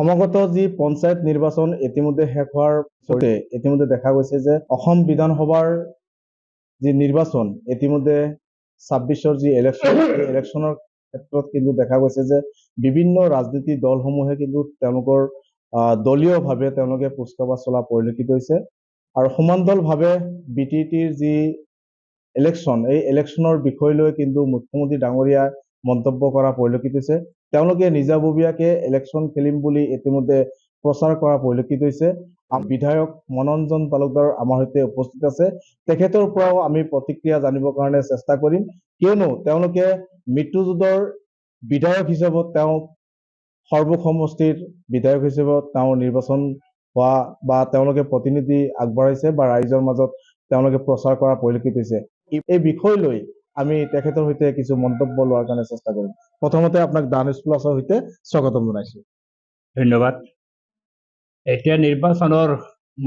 সমাগত যি পঞ্চায়ত নিৰ্বাচন ইতিমধ্যে শেষ হোৱাৰ পিছতে ইতিমধ্যে দেখা গৈছে যে অসম বিধানসভাৰ যি নিৰ্বাচন ইতিমধ্যে ২৬ৰ যি ইলেকশ্যন এই ইলেকশ্যনৰ ক্ষেত্ৰত কিন্তু দেখা গৈছে যে বিভিন্ন ৰাজনীতি দলসমূহে কিন্তু তেওঁলোকৰ দলীয়ভাৱে তেওঁলোকে কুচকাৱাজ চলা পৰিলক্ষিত হৈছে আৰু সমান্তৰালভাৱে বিটিটিৰ যি ইলেকশ্যন এই ইলেকশ্যনৰ বিষয় লৈ কিন্তু মুখ্যমন্ত্ৰী ডাঙৰীয়া মন্তব্য কৰা পৰিলক্ষিত হৈছে। তেওঁলোকে নিজাববীয়াকে ইলেকশ্যন খেলিম বুলি ইতিমধ্যে প্ৰচাৰ কৰা পৰিলক্ষিত হৈছে। বিধায়ক মনোৰঞ্জন তালুকদাৰ আমাৰ সৈতে উপস্থিত আছে। তেখেতৰ পৰাও আমি প্ৰতিক্ৰিয়া জানিবৰ কাৰণে চেষ্টা কৰিম, কিয়নো তেওঁলোকে মৃত্যুজোঁটৰ বিধায়ক হিচাপত তেওঁ সৰ্ব সমষ্টিৰ বিধায়ক হিচাপত তেওঁ নিৰ্বাচন হোৱা বা তেওঁলোকে প্ৰতিনিধি আগবঢ়াইছে বা ৰাইজৰ মাজত তেওঁলোকে প্ৰচাৰ কৰা পৰিলক্ষিত হৈছে। এই বিষয় লৈ আমি তেখেতৰ সৈতে কিছু মন্তব্য লোৱাৰ কাৰণে চেষ্টা কৰিম। প্ৰথমতে আপোনাক দা নিউজ প্লাছৰ সৈতে স্বাগতম জনাইছো। ধন্যবাদ। এতিয়া নিৰ্বাচনৰ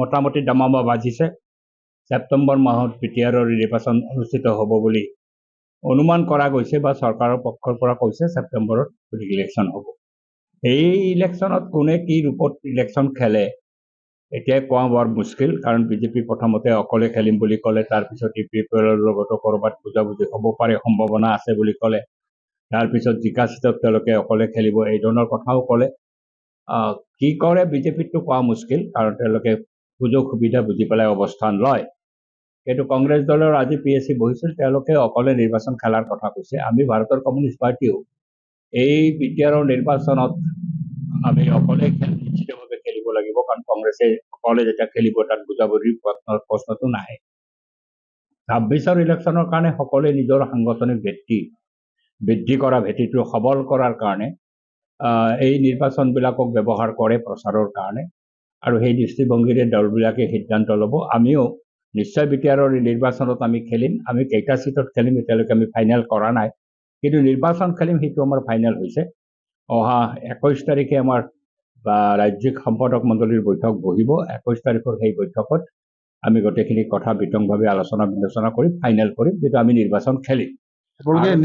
মোটামুটি দামামা বাজিছে। ছেপ্টেম্বৰ মাহত বিটিআৰৰ নিৰ্বাচন অনুষ্ঠিত হ'ব বুলি অনুমান কৰা গৈছে বা চৰকাৰৰ পক্ষৰ পৰা কৈছে ছেপ্টেম্বৰত ইলেকশ্যন হ'ব। এই ইলেকশ্যনত কোনে কি ৰূপত ইলেকশ্যন খেলে এতিয়া কোৱা বৰ মুস্কিল, কাৰণ বিজেপি প্ৰথমতে অকলে খেলিম বুলি ক'লে, তাৰপিছত ইউপিএলৰ লগতো ক'ৰবাত বুজাবুজি হ'ব পাৰে, সম্ভাৱনা আছে বুলি ক'লে, তাৰপিছত জিকা চিটত তেওঁলোকে অকলে খেলিব এই ধৰণৰ কথাও ক'লে। কি কৰে বিজেপিটো কোৱা মুস্কিল, কাৰণ তেওঁলোকে সুযোগ সুবিধা বুজি পেলাই অৱস্থান লয়। কিন্তু কংগ্ৰেছ দলৰ আজি PSC বহিছিল, তেওঁলোকে অকলে নিৰ্বাচন খেলাৰ কথা কৈছে। আমি ভাৰতৰ কমিউনিষ্ট পাৰ্টিও এই বিটিআৰৰ নিৰ্বাচনত আমি অকলে নিশ্চিতভাৱে খেলিব লাগিব, কাৰণ কংগ্ৰেছে অকলে যেতিয়া খেলিব তাত বুজাবুজিৰ প্ৰশ্নটো নাহে। ২৬ৰ ইলেকশ্যনৰ কাৰণে সকলোৱে নিজৰ সাংগঠনিক ভিত্তি বৃদ্ধি কৰা, ভেটিটো সবল কৰাৰ কাৰণে এই নিৰ্বাচনবিলাকক ব্যৱহাৰ কৰে প্ৰচাৰৰ কাৰণে, আৰু সেই দৃষ্টিভংগীৰে দলবিলাকে সিদ্ধান্ত ল'ব। আমিও নিশ্চয় বিটিআৰৰ নিৰ্বাচনত আমি খেলিম। আমি কেইটা চিটত খেলিম এতিয়ালৈকে আমি ফাইনেল কৰা নাই, কিন্তু নিৰ্বাচন খেলিম সেইটো আমাৰ ফাইনেল হৈছে। অহা ২১ তাৰিখে আমাৰ ৰাজ্যিক সম্পাদক মণ্ডলীৰ বৈঠক বহিব। ২১ তাৰিখৰ সেই বৈঠকত আমি গোটেইখিনি কথা বিতংভাৱে আলোচনা বিলোচনা কৰি ফাইনেল কৰিম, কিন্তু আমি নিৰ্বাচন খেলিম।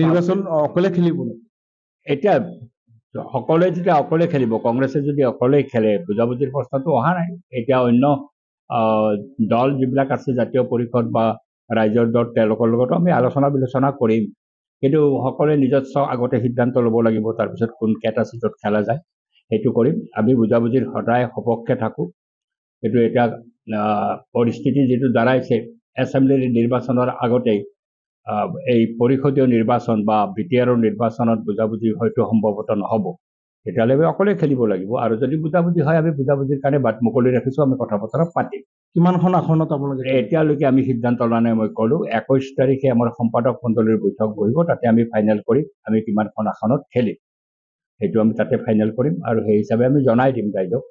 নিৰ্বাচন অকলে খেলিব এতিয়া সকলোৱে যেতিয়া অকলে খেলিব, কংগ্ৰেছে যদি অকলে খেলে বুজাবুজিৰ প্ৰশ্নটো অহা নাই। এতিয়া অন্য দল যিবিলাক আছে জাতীয় পৰিষদ বা ৰাইজৰ দল তেওঁলোকৰ লগতো আমি আলোচনা বিলোচনা কৰিম, কিন্তু সকলোৱে নিজস্ব আগতে সিদ্ধান্ত ল'ব লাগিব, তাৰপিছত কোন কেইটা চিটত খেলা যায় সেইটো কৰিম। আমি বুজাবুজিৰ সদায় সপক্ষে থাকোঁ, কিন্তু এতিয়া পৰিস্থিতি যিটো দাঁড়াইছে এছেম্বলিৰ নিৰ্বাচনৰ আগতেই এই পৰিষদীয় নিৰ্বাচন বা বিটিআৰৰ নিৰ্বাচনত বুজাবুজি হয়তো সম্ভৱতঃ নহ'ব। তেতিয়াহ'লে আমি অকলে খেলিব লাগিব, আৰু যদি বুজাবুজি হয় আমি বুজাবুজিৰ কাৰণে বাট মুকলি ৰাখিছোঁ, আমি কথা বতৰা পাতিম। কিমানখন আসনত আপোনালোকে এতিয়ালৈকে আমি সিদ্ধান্ত লোৱা নাই। মই ক'লোঁ ২১ তাৰিখে আমাৰ সম্পাদক মণ্ডলীৰ বৈঠক বহিব, তাতে আমি ফাইনেল কৰিম আমি কিমানখন আসনত খেলিম, সেইটো আমি তাতে ফাইনেল কৰিম, আৰু সেই হিচাপে আমি জনাই দিম ৰাইজক।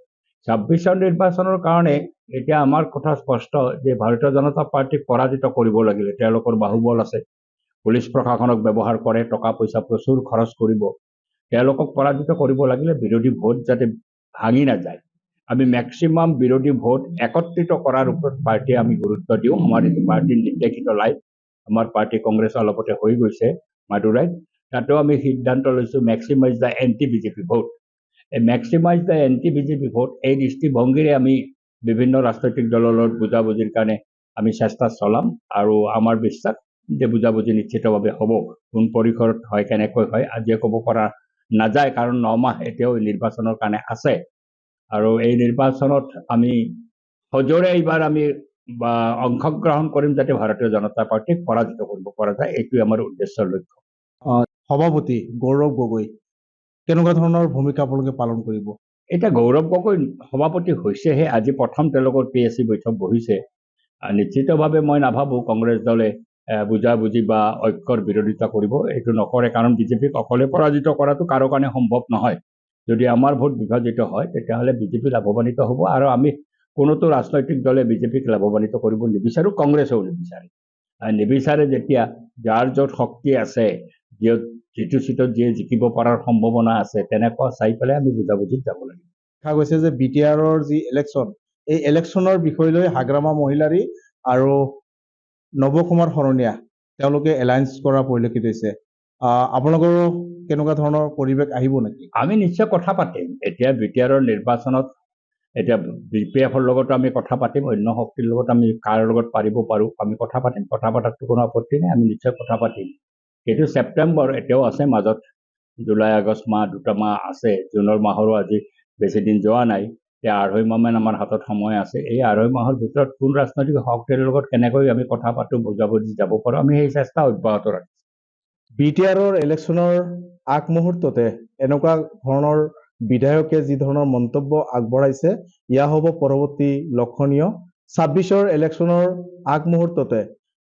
২৬ৰ নিৰ্বাচনৰ কাৰণে এতিয়া আমাৰ কথা স্পষ্ট যে ভাৰতীয় জনতা পাৰ্টীক পৰাজিত কৰিব লাগিলে তেওঁলোকৰ বাহুবল আছে, পুলিচ প্ৰশাসনক ব্যৱহাৰ কৰে, টকা পইচা প্ৰচুৰ খৰচ কৰিব। তেওঁলোকক পৰাজিত কৰিব লাগিলে বিৰোধী ভোট যাতে ভাঙি নাযায়, আমি মেক্সিমাম বিৰোধী ভোট একত্ৰিত কৰাৰ ওপৰত পাৰ্টীয়ে আমি গুৰুত্ব দিওঁ। আমাৰ এইটো পাৰ্টীৰ নিৰ্দেশিত লাইন। আমাৰ পাৰ্টী কংগ্ৰেছ অলপতে হৈ গৈছে মাদুৰাইত, তাতেও আমি সিদ্ধান্ত লৈছোঁ maximise the anti BJP vote. এই maximise the anti BJP vote এই দৃষ্টিভংগীৰে আমি বিভিন্ন ৰাজনৈতিক দলৰ লগত বুজাবুজিৰ কাৰণে আমি চেষ্টা চলাম, আৰু আমাৰ বিশ্বাস যে বুজাবুজি নিশ্চিতভাৱে হ'ব। কোন পৰিসৰত হয় কেনেকৈ হয় আজিয়ে ক'ব পৰা নাযায়, কাৰণ ৯ মাহ এতিয়াও নিৰ্বাচনৰ কাৰণে আছে, আৰু এই নিৰ্বাচনত আমি সজোৰে এইবাৰ আমি অংশগ্ৰহণ কৰিম যাতে ভাৰতীয় জনতা পাৰ্টীক পৰাজিত কৰিব পৰা যায়, এইটোৱে আমাৰ উদ্দেশ্যৰ লক্ষ্য। সভাপতি গৌৰৱ গগৈ কেনেকুৱা ধৰণৰ ভূমিকা আপোনালোকে পালন কৰিব? এতিয়া গৌৰৱ গগৈ সভাপতি হৈছেহে, আজি প্ৰথম তেওঁলোকৰ PSC বৈঠক বহিছে। নিশ্চিতভাৱে মই নাভাবোঁ কংগ্ৰেছ দলে বুজাবুজি বা ঐক্যৰ বিৰোধিতা কৰিব, এইটো নকৰে, কাৰণ বিজেপিক অকলে পৰাজিত কৰাটো কাৰো কাৰণে সম্ভৱ নহয়। যদি আমাৰ ভোট বিভাজিত হয় তেতিয়াহ'লে বিজেপি লাভৱান্বিত হ'ব, আৰু আমি কোনোতো ৰাজনৈতিক দলে বিজেপিক লাভৱান্বিত কৰিব নিবিচাৰোঁ, কংগ্ৰেছেও নিবিচাৰে। যেতিয়া যাৰ য'ত শক্তি আছে, যিটো চিটত যিয়ে জিকিব পৰাৰ সম্ভাৱনা আছে, তেনেকুৱা চাই পেলাই আমি বুজাবুজিত যাব লাগিব। দেখা গৈছে যে বিটিআৰৰ যি ইলেকশ্যন এই ইলেকশ্যনৰ বিষয় লৈ হাগ্ৰামা মহিলাৰী আৰু নৱ কুমাৰ শৰণীয়া তেওঁলোকে এলায়েন্স কৰা পৰিলক্ষিত হৈছে। আপোনালোকৰো কেনেকুৱা ধৰণৰ পৰিৱেশ আহিব নেকি? আমি নিশ্চয় কথা পাতিম এতিয়া বিটিআৰৰ নিৰ্বাচনত এতিয়া BPF-ৰ লগতো আমি কথা পাতিম অন্য শক্তিৰ লগত আমি কাৰ লগত পাৰিব পাৰোঁ আমি কথা পাতিম কথা পতাতো কোনো আপত্তি নাই আমি নিশ্চয় কথা পাতিম কিন্তু ছেপ্টেম্বৰ এতিয়াও আছে মাজত জুলাই আগষ্ট মাহ 2টা মাহ আছে জুনৰ মাহৰো আজি বেছি দিন যোৱা নাই এতিয়া 2.5 মাহমান আমাৰ হাতত সময় আছে এই 2.5 মাহৰ ভিতৰত কোন ৰাজনৈতিক শক্তিৰ লগত কেনেকৈ আমি কথা পাতো বুজাবুজি যাব পাৰোঁ আমি সেই চেষ্টা অব্যাহত ৰাখিম BTR-ৰ ইলেকশ্যনৰ আগমুহূৰ্ততে এনেকুৱা ধৰণৰ বিধায়কে যি ধৰণৰ মন্তব্য আগবঢ়াইছে ইয়া হ'ব পৰৱৰ্তী লক্ষণীয় 26-ৰ ইলেকশ্যনৰ আগমুহূৰ্ততে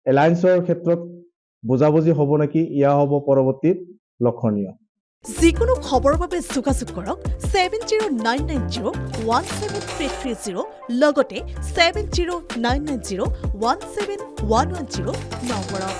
এলায়েন্সৰ ক্ষেত্ৰত বুজাবুজি হ'ব নেকি ইয়া হ'ব পৰৱৰ্তীত লক্ষণীয় যিকোনো খবৰৰ বাবে যোগাযোগ কৰক 7099017330 লগতে 7099017110 নম্বৰত